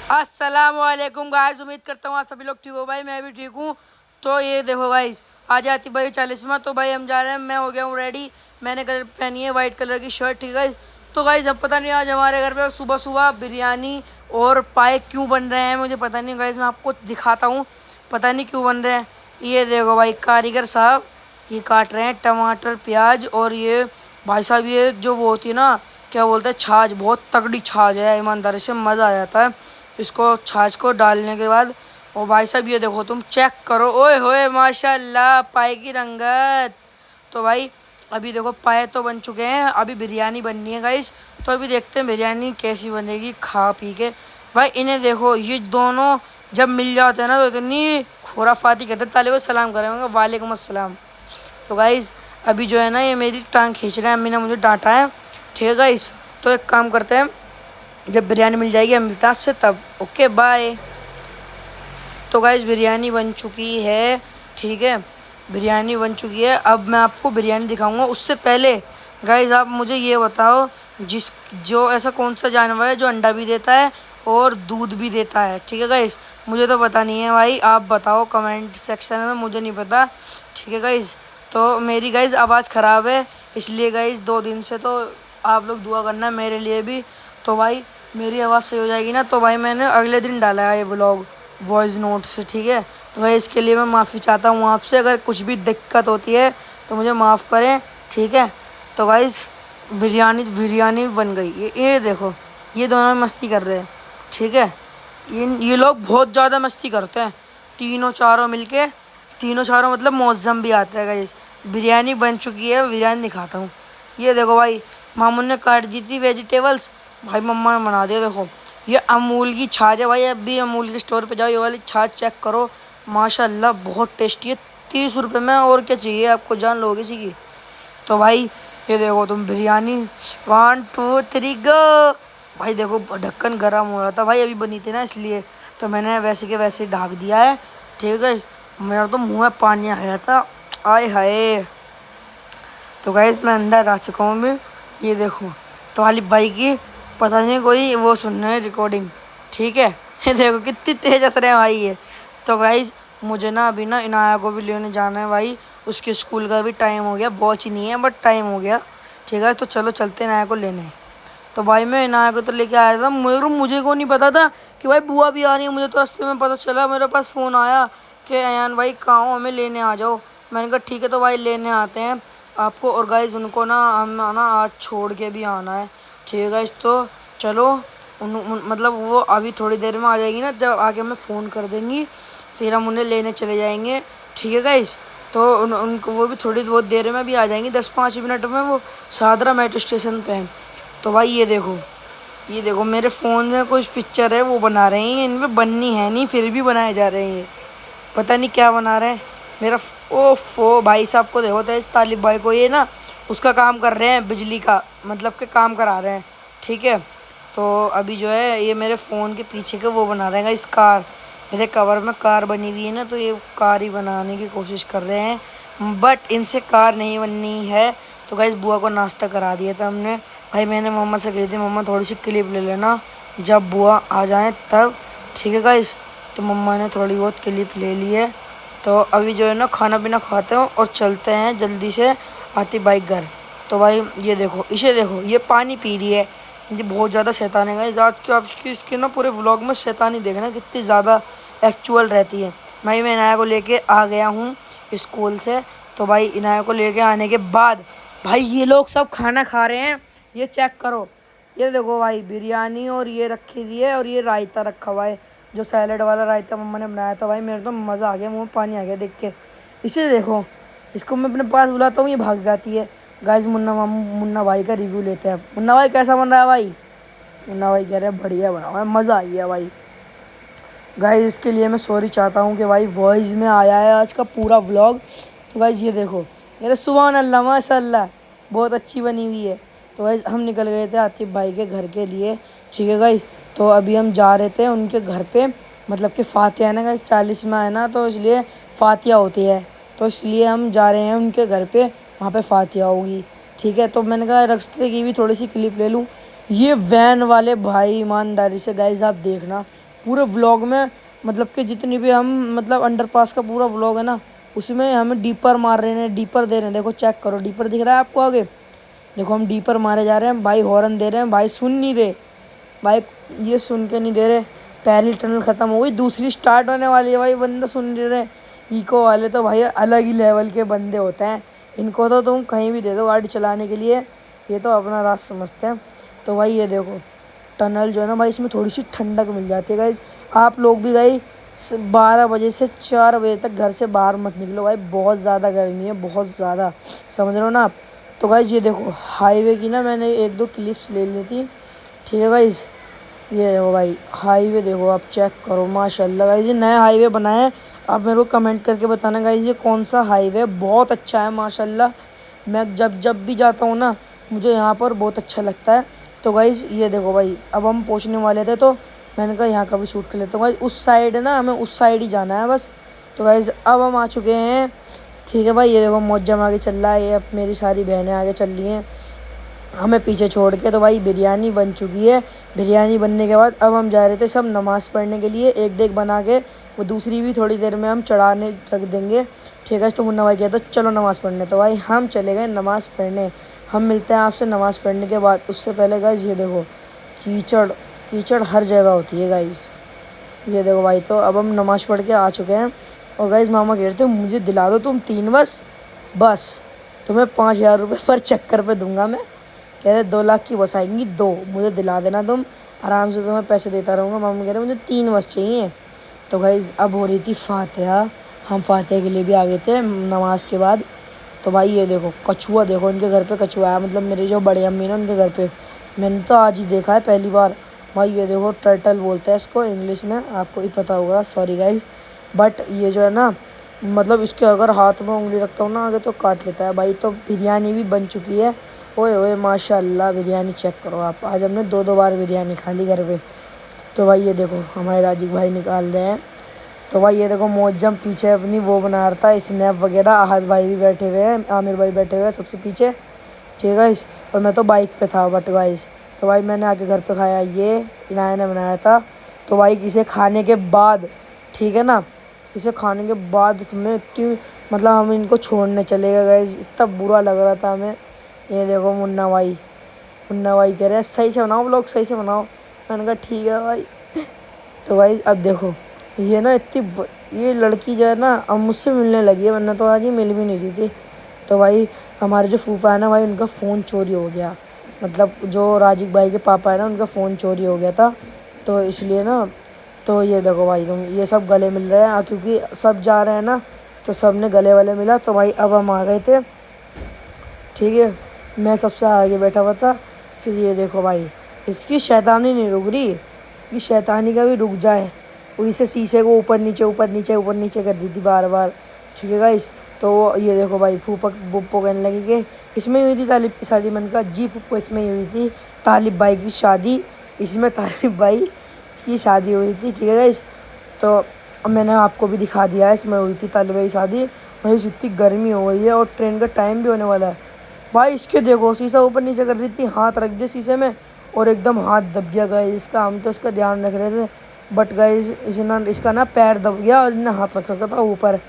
अस्सलाम वालेकुम गाइस, उम्मीद करता हूँ आप सभी लोग ठीक हो भाई। मैं भी ठीक हूँ। तो ये देखो गाइस, आ जाती भाई 40वां। तो भाई हम जा रहे हैं, मैं हो गया हूँ रेडी। मैंने कलर पहनी है वाइट कलर की शर्ट, ठीक है। तो गाइस अब पता नहीं आज हमारे घर पे सुबह सुबह बिरयानी और पाए क्यों बन रहे हैं, मुझे पता नहीं गाइस। मैं आपको दिखाता हूँ पता नहीं क्यों बन रहे हैं। ये देखो भाई, कारीगर साहब ये काट रहे हैं टमाटर प्याज। और ये भाई साहब, ये जो वो होती है ना, क्या बोलते हैं, छाछ, बहुत तगड़ी छाछ है, ईमानदारी से मज़ा आ जाता है इसको छाछ को डालने के बाद। और भाई साहब ये देखो, तुम चेक करो, ओए होए माशाल्लाह पाए की रंगत। तो भाई अभी देखो पाए तो बन चुके हैं, अभी बिरयानी बननी है गाइस। तो अभी देखते हैं बिरयानी कैसी बनेगी खा पी के। भाई इन्हें देखो, ये दोनों जब मिल जाते हैं ना तो इतनी खुराफाती करते हैं। ताले सलाम करेंगे, वालेकुम अस्सलाम। तो गाइस अभी जो है ना, ये मेरी टांग खींच रहे हैं, अम्मी ने मुझे डांटा है, ठीक है गाइस। तो एक काम करते हैं, जब बिरयानी मिल जाएगी हम मिलते हैं आपसे तब। Okay bye. तो गाइस बिरयानी बन चुकी है, ठीक है, बिरयानी बन चुकी है। अब मैं आपको बिरयानी दिखाऊंगा, उससे पहले गाइस आप मुझे ये बताओ, जिस जो ऐसा कौन सा जानवर है जो अंडा भी देता है और दूध भी देता है, ठीक है गाइस। मुझे तो पता नहीं है भाई, आप बताओ कमेंट सेक्शन में, मुझे नहीं पता, ठीक है गाइस। तो मेरी गाइस आवाज़ ख़राब है, इसलिए गाइस 2 दिन से तो आप लोग दुआ करना मेरे लिए भी। तो भाई मेरी आवाज़ सही हो जाएगी ना, तो भाई मैंने अगले दिन डाला है ये व्लॉग वॉइस नोट से, ठीक है। तो भाई इसके लिए मैं माफ़ी चाहता हूँ आपसे, अगर कुछ भी दिक्कत होती है तो मुझे माफ़ करें, ठीक है। तो गाइस बिरयानी बिरयानी बन गई। ये देखो, ये दोनों मस्ती कर रहे हैं, ठीक है। ये लोग बहुत ज़्यादा मस्ती करते हैं, तीनों चारों मिलके, तीनों चारों मतलब मौसम भी आता है गाइस। बिरयानी बन चुकी है, बिरयानी दिखाता हूँ। ये देखो भाई, मामू ने काट दी थी वेजिटेबल्स, भाई मम्मा ने बना दिया। देखो ये अमूल की छाछ है भाई, अब भी अमूल के स्टोर पे जाओ, ये वाली छाछ चेक करो, माशाल्लाह बहुत टेस्टी है। 30 रुपये में, और क्या चाहिए आपको, जान लोगे इसी की। तो भाई ये देखो तुम बिरयानी, 1 2 3 गो। भाई देखो ढक्कन गर्म हो रहा था भाई, अभी बनी थी ना इसलिए, तो मैंने वैसे के वैसे ढक दिया है, ठीक है। मेरा तो मुँह में पानी आ गया था, आय हाय। तो गाइस मैं अंदर आ चुका हूँ मैं, ये देखो तो वाली भाई की पता नहीं कोई वो सुन रहे हैं रिकॉर्डिंग, ठीक है। ये देखो कितनी तेज हंस रहे हैं भाई ये। तो गाइस मुझे ना अभी ना इनाया को भी लेने जाना है भाई, उसके स्कूल का भी टाइम हो गया, वॉच नहीं है बट टाइम हो गया, ठीक है। तो चलो चलते हैं इनाया को लेने। तो भाई मैं इनाया को तो लेके आया था, मुझे को नहीं पता था कि भाई बुआ भी आ रही है। मुझे तो रास्ते में पता चला, मेरे पास फ़ोन आया कि अयान भाई कहाँ हो, हमें लेने आ जाओ। मैंने कहा ठीक है, तो भाई लेने आते हैं आपको। और गाइस उनको ना हम ना आज छोड़ के भी आना है, ठीक है गाइस। तो चलो मतलब वो अभी थोड़ी देर में आ जाएगी ना, जब आके हमें फ़ोन कर देंगी, फिर हम उन्हें लेने चले जाएंगे, ठीक है गाइस। तो उनको वो भी थोड़ी बहुत देर में भी आ जाएंगी, 10 5 मिनट में वो शादरा मेट्रो स्टेशन पे हैं। तो भाई ये देखो मेरे फ़ोन में कुछ पिक्चर है वो बना रहे हैं, इनमें बननी है नहीं फिर भी बनाए जा रहे हैं, पता नहीं क्या बना रहे हैं। मेरा ओफो भाई साहब को देखो, तो इस तालिब भाई को, ये ना उसका काम कर रहे हैं, बिजली का मतलब के काम करा रहे हैं, ठीक है। तो अभी जो है ये मेरे फ़ोन के पीछे के वो बना रहे हैं इस कार, मेरे कवर में कार बनी हुई है ना, तो ये कार ही बनाने की कोशिश कर रहे हैं, बट इनसे कार नहीं बननी है। तो गाइस बुआ को नाश्ता करा दिया था हमने भाई। मैंने मम्मा से कही थी मम्मा थोड़ी सी क्लिप ले लेना जब बुआ आ जाएँ तब, ठीक है गाइस। तो मम्मा ने थोड़ी बहुत क्लिप ले ली है। तो अभी जो है ना खाना पीना खाते हैं और चलते हैं जल्दी से आती बाइक घर। तो भाई ये देखो, इसे देखो, ये पानी पी रही है, ये बहुत ज़्यादा शैतान है गाइस। आज के आपकी इसके ना पूरे व्लॉग में शैतानी देखना कितनी ज़्यादा एक्चुअल रहती है। भाई मैं इनाया को लेके आ गया हूँ स्कूल से। तो भाई इनाया को लेके आने के बाद भाई ये लोग सब खाना खा रहे हैं, ये चेक करो, ये देखो भाई बिरयानी और ये रखी हुई है, और ये रायता रखा हुआ है, जो सैलड वाला रायता मम्मा ने बनाया था भाई। मेरे तो मज़ा आ गया, मुँह में पानी आ गया देख के। इसे देखो, इसको मैं अपने पास बुलाता हूँ ये भाग जाती है। गाइस मुन्ना भाई का रिव्यू लेते हैं। मुन्ना भाई कैसा बन रहा है भाई? मुन्ना भाई कह रहे हैं बढ़िया बना हुआ है, मज़ा आ गया भाई। गाइस इसके लिए मैं सॉरी चाहता हूँ कि भाई वॉइस में आया है आज का पूरा व्लॉग। तो गाइस ये देखो, मेरे सुभान अल्लाह माशाल्लाह बहुत अच्छी बनी हुई है। तो गाइस हम निकल गए थे आतिफ भाई के घर के लिए, ठीक है गाइस। तो अभी हम जा रहे थे उनके घर पे, मतलब कि फातिहा है ना गाइस, 40 में है ना, तो इसलिए फातिहा होती है, तो इसलिए हम जा रहे हैं उनके घर पे, वहाँ पे फातिहा होगी, ठीक है। तो मैंने कहा रास्ते की भी थोड़ी सी क्लिप ले लूँ। ये वैन वाले भाई ईमानदारी से गाइस आप देखना پورے व्लॉग में मतलब कि जितनी भी हम मतलब अंडर पास का पूरा व्लॉग है ना, उसमें हमें डीपर मार रहे हैं, डीपर दे रहे हैं। देखो चेक करो, डीपर दिख रहा है आपको आगे? देखो हम डीपर मारे जा रहे हैं भाई, हॉर्न दे रहे हैं भाई, सुन नहीं रहे भाई, ये सुन के नहीं दे रहे। पहली टनल ख़त्म हो गई, दूसरी स्टार्ट होने वाली है भाई, बंदे सुन नहीं रहे। इको वाले तो भाई अलग ही लेवल के बंदे होते हैं, इनको तो तुम कहीं भी दे दो गाड़ी चलाने के लिए, ये तो अपना राज समझते हैं। तो भाई ये देखो टनल जो है ना भाई, इसमें थोड़ी सी ठंडक मिल जाती है गाइज। आप लोग भी भाई 12 बजे से 4 बजे तक घर से बाहर मत निकलो भाई, बहुत ज़्यादा गर्मी है, बहुत ज़्यादा, समझ रहे हो ना आप। तो गाइज ये देखो हाईवे की ना मैंने 1-2 क्लिप्स ले ली थी, ठीक है गाइज। ये देखो भाई हाईवे देखो, आप चेक करो माशाल्लाह गाइज, ये नया हाईवे बना है। आप मेरे को कमेंट करके बताना गाइज ये कौन सा हाईवे है, बहुत अच्छा है माशाल्लाह। मैं जब जब भी जाता हूँ ना, मुझे यहाँ पर बहुत अच्छा लगता है। तो गाइज़ ये देखो भाई, अब हम पहुँचने वाले थे, तो मैंने कहा यहाँ का भी शूट कर लेता हूँ गाइज़। उस साइड है ना, हमें उस साइड ही जाना है बस। तो गाइज़ अब हम आ चुके हैं, ठीक है भाई। ये देखो मौजम आगे चल रहा है, ये अब मेरी सारी बहनें आगे चल रही हैं हमें पीछे छोड़ के। तो भाई बिरयानी बन चुकी है। बिरयानी बनने के बाद अब हम जा रहे थे सब नमाज़ पढ़ने के लिए, एक डेग बना के, वो दूसरी भी थोड़ी देर में हम चढ़ाने रख देंगे, ठीक है। तो मुन्ना भाई कहता चलो नमाज़ पढ़ने, तो भाई हम चले गए नमाज़ पढ़ने। हम मिलते हैं आपसे नमाज़ पढ़ने के बाद। उससे पहले गाइज़ ये देखो कीचड़ कीचड़ हर जगह होती है गाइज़, ये देखो भाई। तो अब हम नमाज़ पढ़ के आ चुके हैं, और गाइज़ मामा कह रहे थे मुझे दिला दो तुम 3 बस तुम्हें 5,000 रुपये पर चक्कर पे दूंगा मैं। कह रहे 2 लाख की बस आएंगी, 2 मुझे दिला देना तुम, आराम से तुम्हें पैसे देता रहूँगा। मामा कह रहे मुझे 3 बस चाहिए। तो गाइज़ अब हो रही थी फातिहा, हम फातिहा के लिए भी आ गए थे नमाज के बाद। तो भाई ये देखो कछुआ, देखो इनके घर पे कछुआ है, मतलब मेरी जो बड़ी अम्मी ना उनके घर पे, मैंने तो आज ही देखा है पहली बार भाई। ये देखो टर्टल बोलते हैं इसको इंग्लिश में, आपको ही पता होगा, सॉरी गाइज़। बट ये जो है ना, मतलब इसके अगर हाथ में उंगली रखता हूँ ना आगे तो काट लेता है भाई। तो बिरयानी भी बन चुकी है, ओए ओए माशाल्लाह। बिरयानी चेक करो आप, आज हमने 2-2 बार बिरयानी खा ली घर पे। तो भाई ये देखो हमारे राजीव भाई निकाल रहे हैं। तो भाई ये देखो मौजम पीछे अपनी वो बना रहा था स्नैप वगैरह, आहद भाई भी बैठे हुए हैं, आमिर भाई बैठे हुए हैं सबसे पीछे, ठीक है गाइस। और मैं तो बाइक पे था बट गाइस, तो भाई मैंने आके घर पे खाया, ये इनाया ने बनाया था। तो भाई इसे खाने के बाद, ठीक है ना, इसे खाने के बाद मैं इतनी, मतलब हम इनको छोड़ने चले गए गाइस, इतना बुरा लग रहा था हमें। ये देखो मुन्ना भाई कह रहे हैं सही से बनाओ व्लॉग, सही से बनाओ। मैंने कहा ठीक है भाई। तो भाई अब देखो ये ना ये लड़की जो है ना अब मुझसे मिलने लगी है, वरना तो आज ही मिल भी नहीं रही थी। तो भाई हमारे जो फूफा है ना भाई, उनका फ़ोन चोरी हो गया, मतलब जो राजीव भाई के पापा है ना उनका फ़ोन चोरी हो गया था, तो इसलिए ना। तो ये देखो भाई तुम, ये सब गले मिल रहे हैं क्योंकि सब जा रहे हैं ना, तो सब ने गले वाले मिला। तो भाई अब हम आ गए थे, ठीक है, मैं सबसे आगे बैठा हुआ था। फिर ये देखो भाई इसकी शैतानी नहीं रुक रही, इसकी शैतानी का भी रुक जाए, वो इसे शीशे को ऊपर नीचे ऊपर नीचे ऊपर नीचे कर दी थी बार बार, ठीक है गाइस। तो ये देखो भाई फूफा बुप्पो कहने लगी कि इसमें हुई थी तालिब की शादी। मैंने कहा जी फूफो इसमें ही हुई थी तालिब भाई की शादी, इसमें तालिब भाई की शादी हुई थी, ठीक है गाइस। तो मैंने आपको भी दिखा दिया है, इसमें हुई थी तालिब भाई की शादी। भाई इतनी गर्मी हो गई है और ट्रेन का टाइम भी होने वाला है भाई। इसके देखो शीशा ऊपर नीचे कर रही थी, हाथ रख दिया शीशे में और एकदम हाथ दब गया गाइस इसका। हम तो इसका ध्यान रख रहे थे बट गाइस इसका ना पैर दब गया और इन्हें हाथ रख रखा था ऊपर।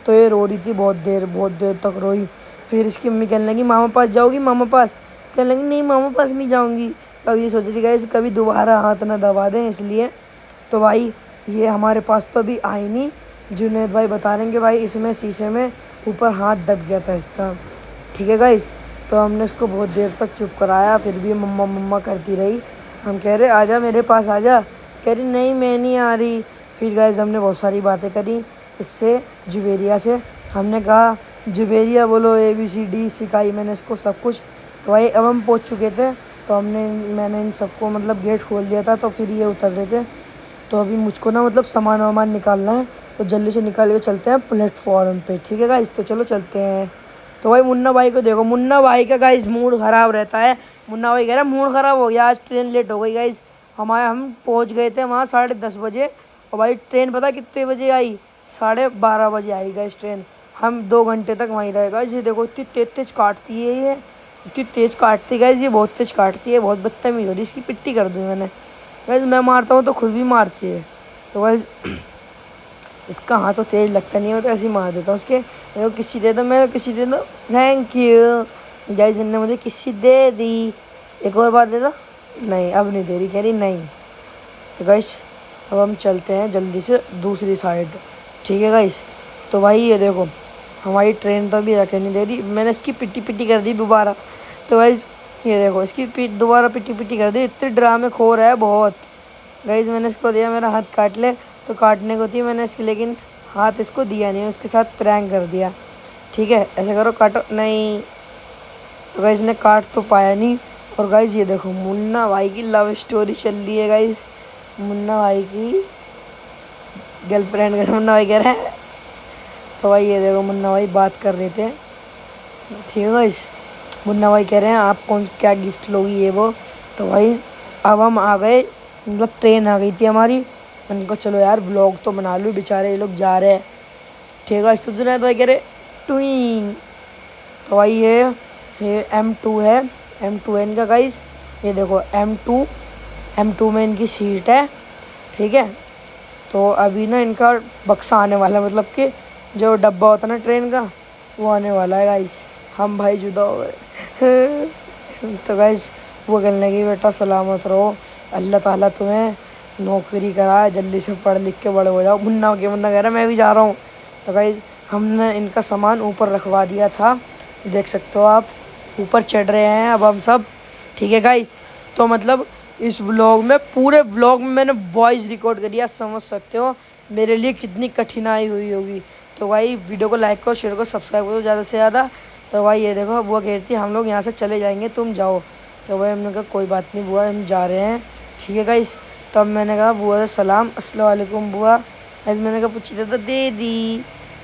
तो ये रो रही थी बहुत देर तक रोई। फिर इसकी मम्मी कहने लगी मामा पास जाओगी, मामा पास, कहने लगी नहीं मामा पास नहीं जाऊँगी। अब ये सोच रही गाइस कभी दोबारा हाथ ना दबा दें इसलिए। तो भाई ये हमारे पास तो अभी आई नहीं, जुनैद भाई बता रहे हैं कि भाई इसमें शीशे में ऊपर हाथ दब गया था इसका, ठीक है गाइस। तो हमने इसको बहुत देर तक चुप कराया, फिर भी मम्मा मम्मा करती रही। हम कह रहे आजा मेरे पास आजा, कह रही नहीं मैं नहीं आ रही। फिर गाइस हमने बहुत सारी बातें करी इससे, जुबेरिया से। हमने कहा जुबेरिया बोलो ABCD सिखाई मैंने इसको सब कुछ। तो भाई अब हम पहुंच चुके थे, तो मैंने इन सबको मतलब गेट खोल दिया था, तो फिर ये उतर रहे थे। तो अभी मुझको ना मतलब सामान वामान निकालना है, तो जल्दी से निकाल के चलते हैं प्लेटफॉर्म पे, ठीक है गाइस। तो चलो चलते हैं। तो भाई मुन्ना भाई को देखो, मुन्ना भाई का गाइस मूड ख़राब रहता है। मुन्ना भाई कह रहा है मूड ख़राब हो गया, आज ट्रेन लेट हो गई गाइस। हम पहुंच गए थे वहाँ 10:30 बजे, और भाई ट्रेन पता कितने बजे आई, 12:30 बजे आई गाइस ट्रेन। हम 2 घंटे तक वहीं रहे गाइस। ये देखो इतनी तेज़ काटती है ये, इतनी तेज़ काटती है गाइस, ये बहुत तेज़ काटती है, बहुत बदतमीज़ हो रही, इसकी पिट्टी कर दूँ मैंने गाइस। मैं मारता हूँ तो खुद भी मारती है। تو گائز اس کا ہاتھ تو تیز لگتا نہیں ہے، میں تو ایسے ہی مار دیتا ہوں اس کے. میرے کو کسی دے دو، میرے کو کسی دے دو. تھینک یو گائز، نے مجھے کسی دے دی. ایک اور بار دے دو. نہیں اب نہیں دے رہی، کہہ رہی نہیں. تو گائز اب ہم چلتے ہیں جلدی سے دوسری سائڈ. ٹھیک ہے گائز. تو بھائی یہ دیکھو ہماری ٹرین تو ابھی رکھے نہیں دے رہی. میں نے اس کی پٹی پٹی کر دی دوبارہ. تو گائز یہ دیکھو اس کی پیٹ دوبارہ پٹی پٹی کر دی. اتنے ڈرامے خور ہے بہت. گائز میں نے اس کو دیا میرا ہاتھ کاٹ لے، تو کاٹنے کو تھی میں نے اس کی، لیکن ہاتھ اس کو دیا نہیں، اس کے ساتھ پرینک کر دیا. ٹھیک ہے ایسے کرو، کاٹو. نہیں تو گائز نے کاٹ تو پایا نہیں. اور گائز یہ دیکھو منا بھائی کی لو اسٹوری چل رہی ہے گائز. منا بھائی کی گرل فرینڈ کا منا بھائی کہہ رہے ہیں. تو بھائی یہ دیکھو منا بھائی بات کر رہے تھے. ٹھیک ہے گائز. منا بھائی کہہ رہے ہیں آپ کون کیا گفٹ لوگی یہ وہ. تو بھائی اب ہم آ گئے، مطلب ٹرین آ گئی تھی ہماری. ان کو چلو یار ولاگ تو بنا لو، بیچارے یہ لوگ جا رہے ہیں. ٹھیک ہے اس تو جنید بھائی کہہ رہے ٹوئنگ. تو بھائی یہ M2 ہے، M2 ہے ان کا گائز. یہ دیکھو M2 میں ان کی سیٹ ہے. ٹھیک ہے تو ابھی نا ان کا بکسا آنے والا ہے، مطلب کہ جو ڈبہ ہوتا ہے نا ٹرین کا وہ آنے والا ہے گائز. ہم بھائی جدا ہو گئے. تو گائز وہ کہنے لگی بیٹا سلامت رہو، اللہ تعالیٰ تمہیں نوکری کرائے، جلدی سے پڑھ لکھ کے بڑے ہو جاؤ. منا کہہ رہا ہے میں بھی جا رہا ہوں. تو گائز ہم نے ان کا سامان اوپر رکھوا دیا تھا، دیکھ سکتے ہو آپ. اوپر چڑھ رہے ہیں اب ہم سب. ٹھیک ہے گائز. تو مطلب اس ولاگ میں، پورے ولاگ میں نے وائس ریکارڈ کری ہے. آپ سمجھ سکتے ہو میرے لیے کتنی کٹھنائی ہوئی ہوگی. تو بھائی ویڈیو کو لائک کرو، شیئر کرو، سبسکرائب کرو زیادہ سے زیادہ. تو بھائی یہ دیکھو بوا کہتی ہے ہم لوگ یہاں سے چلے جائیں گے، تم جاؤ. تو بھائی ہم نے کہا کوئی بات نہیں بوا ہم جا رہے ہیں. ٹھیک ہے گائز. تو اب میں نے کہا بوا سے سلام، السلام علیکم بوا. ایسے میں نے کہا پوچھی تھا تو دے دی،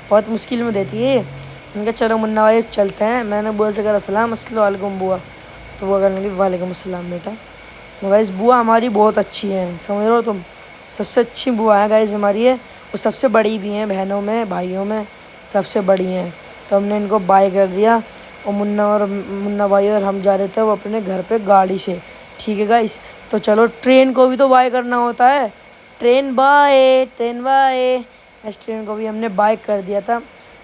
بہت مشکل میں دیتی ہے. میں نے کہا چلو منا بھائی چلتے ہیں. میں نے بوا سے کہا السلام علیکم بوا. تو بوا کہنے لگی وعلیکم السلام بیٹا. تو گائز بوا ہماری بہت اچھی ہیں، سمجھ رہے ہو تم. سب سے اچھی بوا ہے گائز ہماری ہے. اور سب سے بڑی بھی ہیں، بہنوں میں بھائیوں میں سب سے بڑی ہیں. تو ہم نے ان کو بائے کر دیا. اور منا بھائی اور ہم جا رہے تھے وہ اپنے گھر پہ گاڑی سے. ٹھیک ہے گائز. تو چلو ٹرین کو بھی تو بائے کرنا ہوتا ہے. Train bye, train bye. اس ٹرین کو بھی ہم نے بائے کر دیا تھا.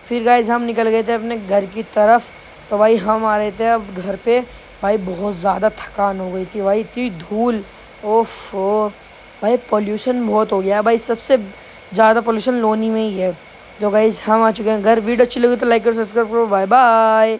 پھر گائز ہم نکل گئے تھے اپنے گھر کی طرف. تو بھائی ہم آ رہے تھے اب گھر پہ. بھائی بہت زیادہ تھکان ہو گئی تھی بھائی، اتنی دھول. اوف بھائی پولیوشن بہت ہو گیا ہے بھائی. سب سے زیادہ پولیوشن لونی میں ہی ہے. تو گائز ہم آ چکے ہیں گھر. ویڈیو اچھی لگی تو لائک کرو، سبسکرائب کرو. Bye bye.